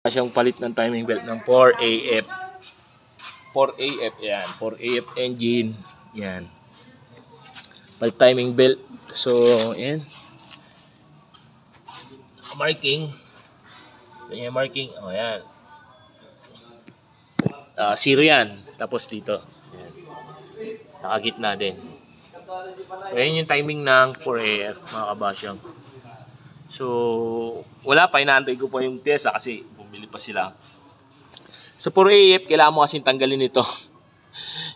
Siyang palit ng timing belt ng 4AF. 4AF, yan. 4AF engine. Yan. Palit timing belt. So, yan. Marking. Yan yung marking. O, yan. Zero yan. Tapos dito. Yan. Nakagitna din. So, yan yung timing ng 4AF, mga kabasyang. So, wala pa. Inaantay ko pa yung pyesa kasi bumili pa sila. Sa 4AF, kailangan mo kasing tanggalin ito.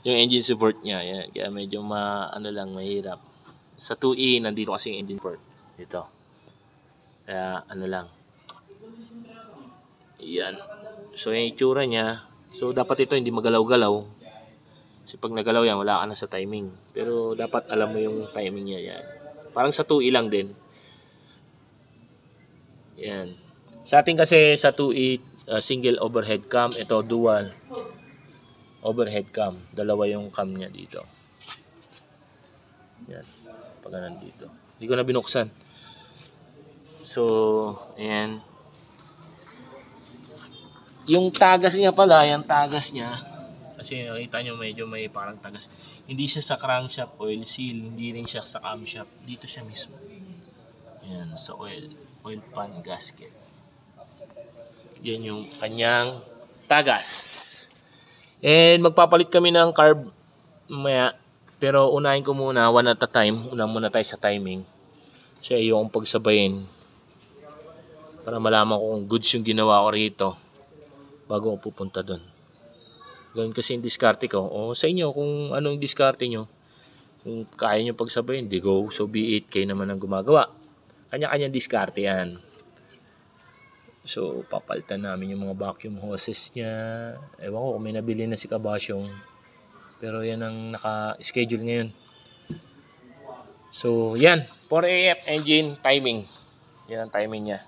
Yung engine support niya. Yan. Kaya medyo mahirap. Sa 2E, nandito kasi yung engine support. Dito. Kaya lang. Yan. So, yung itsura niya. So, dapat ito hindi magalaw-galaw. Kasi pag nagalaw yan, wala ka na sa timing. Pero, dapat alam mo yung timing niya. Yan. Parang sa 2E lang din. Yan. Sa atin kasi sa 2E, single overhead cam. Ito, dual overhead cam. Dalawa yung cam niya dito. Yan. Pag nandito. Hindi ko na binuksan. So, ayan. Yung tagas niya pala, yung tagas niya, kasi nakita nyo medyo may parang tagas. Hindi siya sa crankshaft oil seal, hindi rin siya sa camshaft. Dito siya mismo. Ayan, sa oil pan gasket. Yan yung kanyang tagas. And magpapalit kami ng carb mamaya. Pero unahin ko muna, one at a time. Una muna tayo sa timing. Kasi yung pagsabayin. Para malaman ko kung goods yung ginawa ko rito bago ako pupunta doon. Ganun kasi yung diskarte ko. O sa inyo, kung anong diskarte nyo. Kung kaya nyo pagsabayin, di go. So be it, kayo naman ang gumagawa. Kanya-kanyang diskarte yan. So, papalitan namin yung mga vacuum hoses niya. Ewan ko kung may nabili na si Kabasyong. Pero yan ang naka-schedule ngayon. So, yan. 4AF engine timing. Yan ang timing niya.